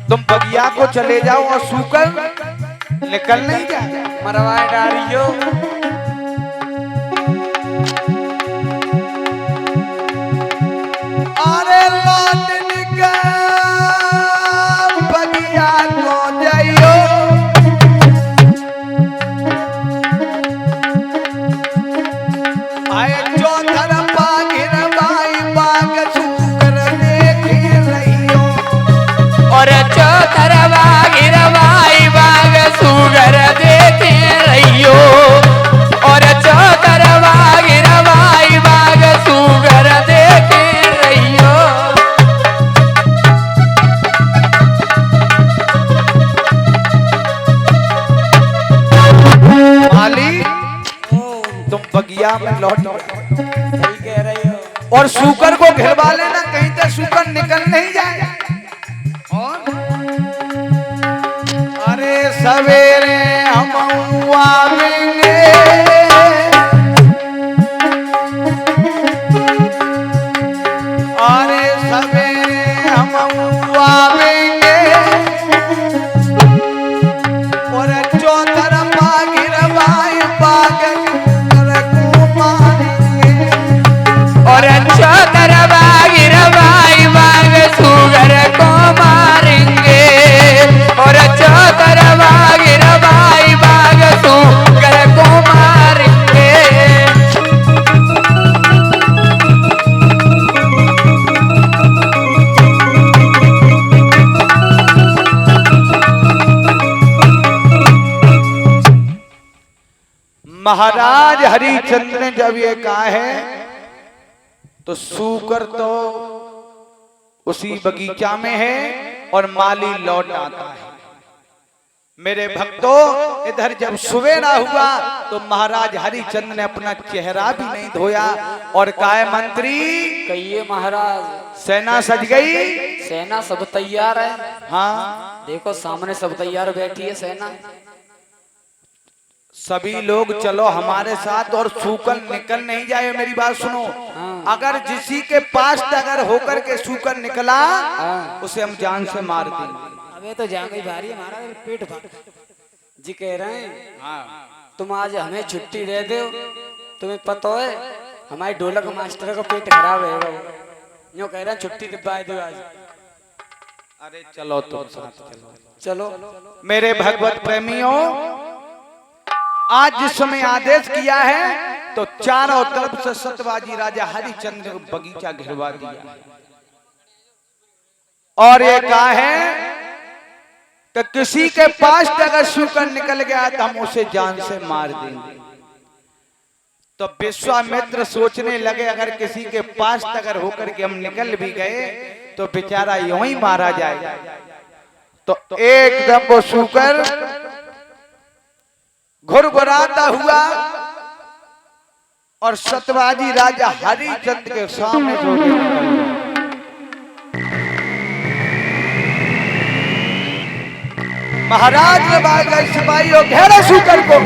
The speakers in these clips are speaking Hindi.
तुम बगिया को चले जाओ और सूकर निकल नहीं जाए। मरवाए डारियो अरे लौट निकल बगिया को जाइयो, आए चौथर पागिर बाई बाग सूकर देख रहियो। और चौथरवा गिरवाई बाग सुगर देखे रहियो। और चौथरवा गिरवाई बाग सुगर देखे रहियो। माली तुम बगिया में लौट सही कह रही हो। और सूकर को घिरवा लेना, कहीं तक सूकर निकल नहीं जाए। और अरे सवेरे हम आवेंगे, अरे सवेरे हम आवेंगे, और चौथर पागिर बाई बाग को मारेंगे। और चौथरवा गिरवाई बाग सुगर को मारेंगे। और चौथरवा गिरवाई बाग सुगर को मारेंगे। महाराज हरिचंद्र ने जब ये कहा है तो सूकर तो उसी बगीचा में है और माली लौट आता है। मेरे भक्तों, इधर जब सुबेरा हुआ तो महाराज हरिचंद्र ने अपना चेहरा भी नहीं धोया और कहा, मंत्री कहिए महाराज। सेना सज गई? सेना सब तैयार है। हाँ, देखो सामने सब तैयार बैठी है सेना। सभी लोग चलो हमारे साथ और सूकर निकल नहीं जाए। मेरी बात सुनो, अगर किसी के पास अगर होकर के सूकर निकला उसे हम जान से मार देंगे। अबे तो जान गई भारी है हमारा पेट भर। जी कह रहे हैं तुम आज हमें छुट्टी दे दो। तुम्हें पता है हमारे ढोलक मास्टर का पेट खराब है। यूँ कह रहे हैं छुट्टी दिलवा दो आज। अरे चलो तुम साथ चलो। चलो मेरे भगवत प्रेमियों, आज जिस समय आदेश किया है तो चारों तरफ से सतवाजी राजा हरिचंद्र को बगीचा घिरवा दिया और ये कहा है कि किसी के पास अगर सूकर निकल गया तो हम उसे जान से मार देंगे। तो विश्वामित्र सोचने लगे अगर किसी के पास अगर होकर के हम निकल भी गए तो बेचारा यूं ही मारा जाएगा। तो एकदम वो सूकर घुरघुराता हुआ और सतवाजी राजा हरिचंद्र के सामने दौड़े निकल गया। महाराज ने बागा सिपाहियों घेरे सूकर को।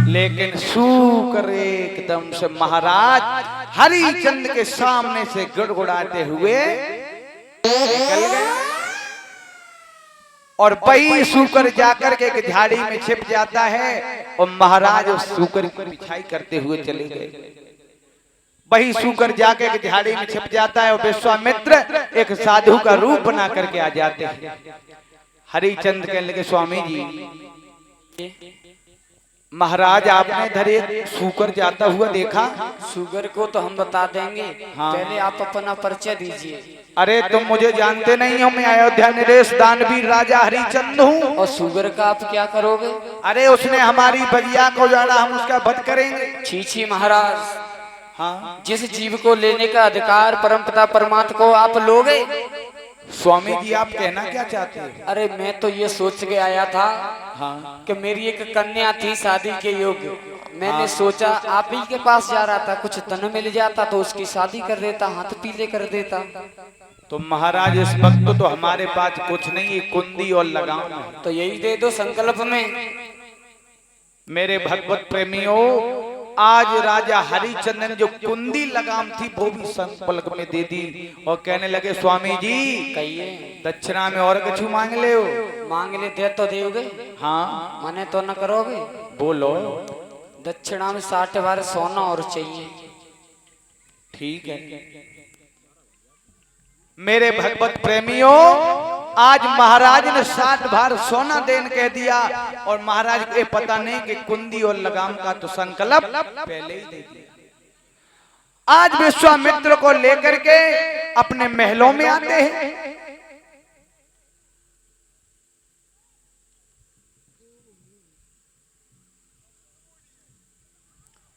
लेकिन सूकर एकदम से महाराज हरिचंद्र के सामने से गुड़गुड़ाते हुए निकल गया और वही सूकर जाकर के एक झाड़ी में छिप जाता है और महाराज उस सूकर की पिछाई करते हुए चले गए। वही सूकर जाके एक झाड़ी में छिप जाता है और विश्वामित्र एक साधु का रूप बना करके आ जाते हैं। हरिचंद्र कहने लगे, स्वामी जी महाराज आपने इधर एक सूकर जाता हुआ देखा? शुगर को तो हम बता देंगे। हाँ। पहले आप अपना परिचय दीजिए। अरे तुम मुझे जानते नहीं हो, मैं अयोध्या नरेश दानवीर राजा हरिचंद्र हूँ। और शुगर का आप क्या करोगे? अरे उसने हमारी बगिया को जाना, हम उसका वध करेंगे। छी महाराज, हाँ, जिस जीव को लेने का अधिकार परमपिता परमात्मा को आप लोगे। स्वामी जी आप कहना क्या चाहते हैं? अरे मैं तो ये सोच के आया था हाँ, कि मेरी एक कन्या थी शादी के योग्य। मैंने सोचा आप ही के पास जा रहा था, कुछ धन मिल जाता तो उसकी शादी कर देता, हाथ पीले कर देता। तो महाराज इस वक्त तो हमारे पास कुछ नहीं, कुंदी और लगाम है। तो यही दे दो संकल्प में। मेरे भगवत प्रेमियों, आज राजा हरिचंद्र ने जो कुंदी लगाम थी वो भी संपलक में दे दी और कहने लगे स्वामी जी कहिए दक्षिणा में और कुछ मांग ले हो। मांग ले दे तो देओगे? हाँ मने तो न करोगे? बोलो। दक्षिणा में 60 बार सोना और चाहिए। ठीक है मेरे भगवत प्रेमियों, आज महाराज ने 60 बार सोना देन कह दिया और महाराज को पता नहीं कि कुंदी और लगाम का तो संकल्प पहले ही दे दिया। आज विश्वामित्र को लेकर के अपने महलों में आते हैं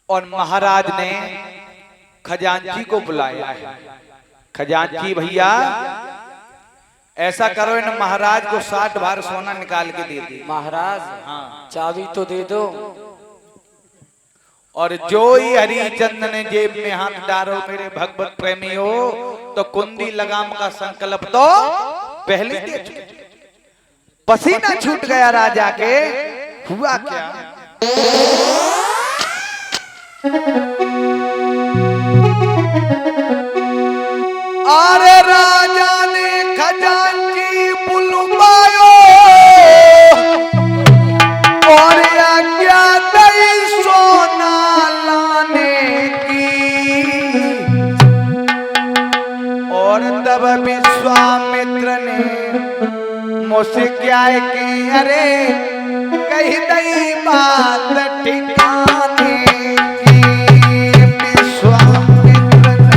और महाराज ने खजांची को बुलाया है। खजांची भैया ऐसा करो इन महाराज को 60 बार सोना निकाल के दे दे। महाराज हाँ चाबी तो दे दो। और जो ही हरिचंद्र ने जेब में हाथ डालो मेरे भगवत प्रेमियों, तो कुंदी लगाम का संकल्प तो पहले दे चुके। पसीना छूट गया राजा के। हुआ क्या? अरे राजा ने खजांची बुलवायो और आज्ञा दी सोना लाने की। और तब विश्वामित्र ने मुझसे क्या की, अरे कही दई बात ठिकाने की। विश्वामित्र ने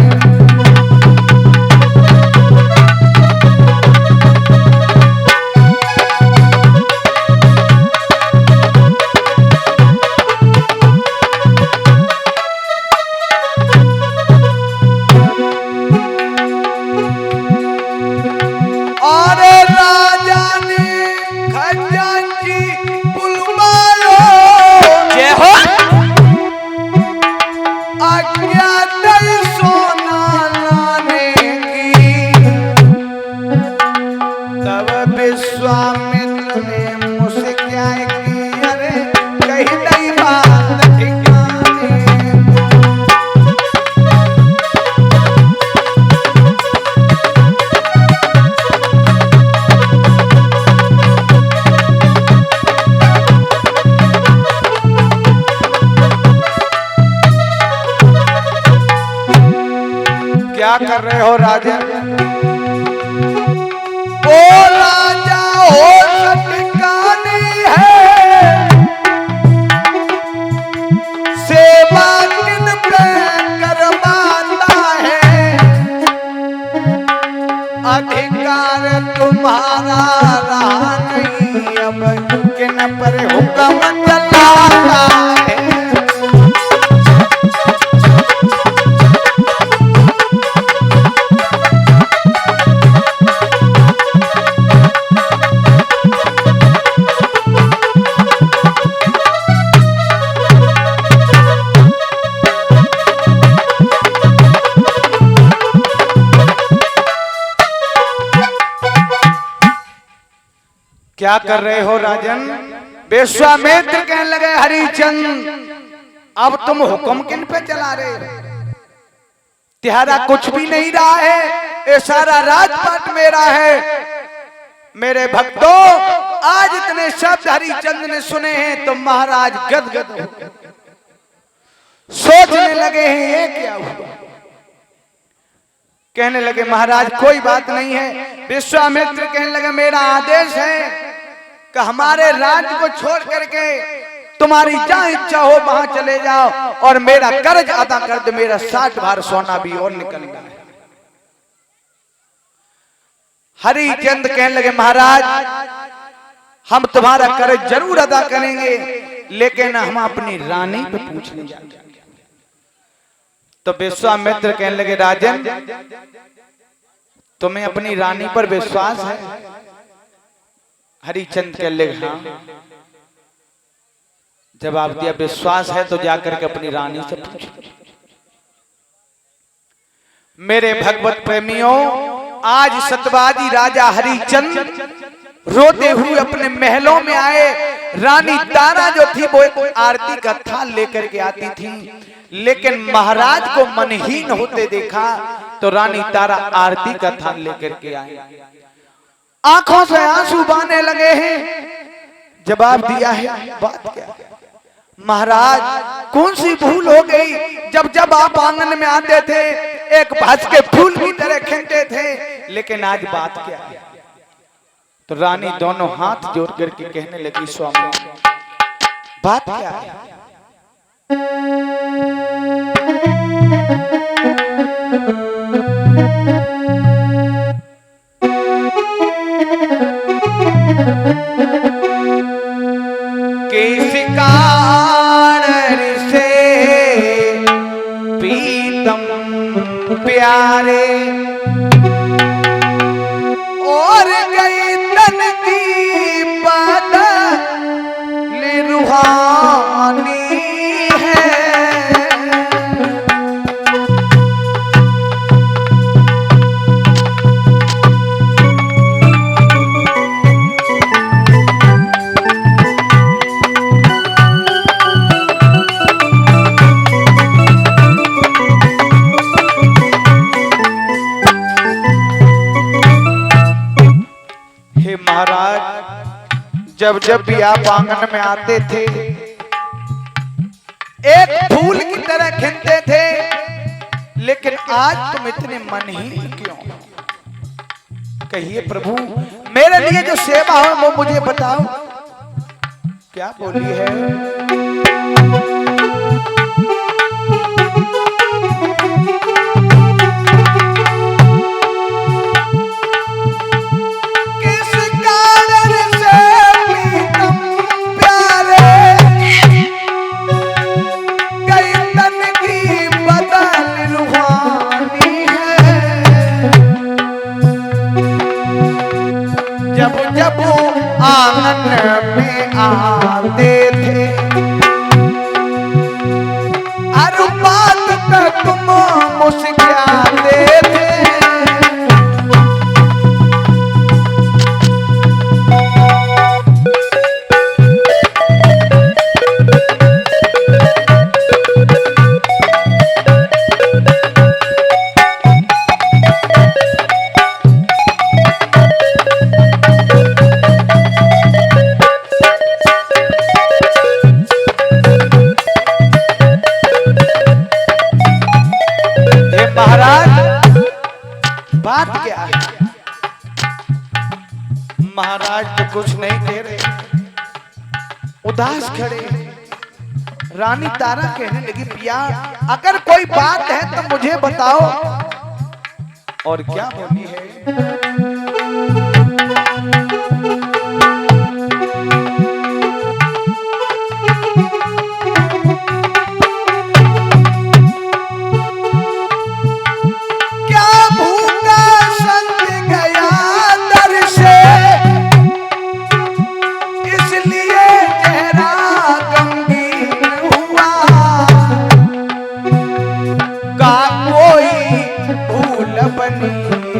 विश्वामित्र ने मुझसे क्या की, अरे कही नहीं बात ठिकाने। क्या कर रहे हो राजा? ओ राजा हो सटकानी है, सेवा किन पे करवाता है। अधिकार तुम्हारा रहा नहीं, अब किन पर हुक्म चलाता है। क्या कर रहे हो राजन? विश्वामित्र कहने लगे हरिचंद्र अब तुम हुक्म किन पे चला रहे हो? तुम्हारा कुछ भी नहीं रहा है, ये सारा राजपाट मेरा है। मेरे भक्तों, आज इतने शब्द हरिचंद्र ने सुने हैं तो महाराज गदगद हो गए, सोचने लगे हैं ये क्या हुआ। कहने लगे महाराज कोई बात नहीं है। विश्वामित्र कहने लगे मेरा आदेश है कि हमारे राज्य को छोड़ करके तुम्हारी जहां इच्छा हो वहां चले जाओ और मेरा कर्ज अदा कर दो। मेरा 60 बार सोना भी और निकलना है। हरिचंद्र कहने लगे महाराज हम तुम्हारा कर्ज जरूर अदा करेंगे, लेकिन हम अपनी रानी पे पूछने जाएंगे। तो विश्वामित्र कहने लगे राजन तुम्हें अपनी रानी पर विश्वास है? हरिचंद्र कहने लगे हाँ। जवाब दिया विश्वास है तो जाकर के अपनी रानी से पूछो। मेरे भगवत प्रेमियों, आज सत्यवादी राजा हरिचंद्र रोते हुए अपने महलों में आए। रानी तारा जो थी वो एक आरती का थाल लेकर के आती थी, लेकिन महाराज को मनहीन होते देखा तो रानी तारा आरती का थाल लेकर के आई। आंखों से आंसू बहने लगे हैं। जवाब दिया है, बात क्या है महाराज, कौन सी भूल हो गई? जब जब आप आंगन में आते थे एक भास के फूल की तरह खिलते थे, लेकिन आज बात क्या है? तो रानी दोनों हाथ जोड़ करके कहने लगी, स्वामी बात क्या है? किस कारण से प्रीतम प्यारे और गई तन की बदल रूहानी है। महाराज, जब जब भी आप आंगन में आते थे एक फूल की तरह खिलते थे, लेकिन आज तुम इतने मनहीन क्यों? कहिए प्रभु, मेरे लिए जो सेवा हो वो मुझे बताओ। क्या बोली है? जब आंगन में आते थे हर बात पे तुम मुस्कुराते थे। बात क्या है? महाराज तो कुछ नहीं कह रहे, उदास खड़े। रानी तारा कहने लगी, पिया अगर कोई बात है तो मुझे बताओ। और क्या बोली है?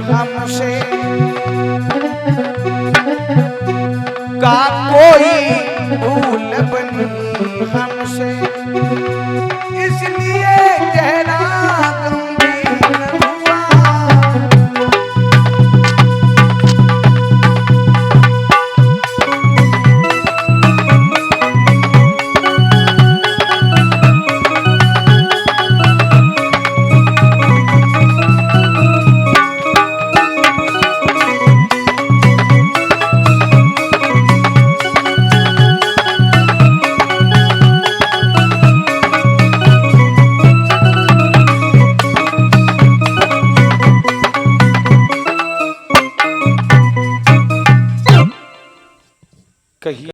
हमसे का कोई भूल बनी हमसे, इसलिए चेहरा गंभीर हुआ। कहिए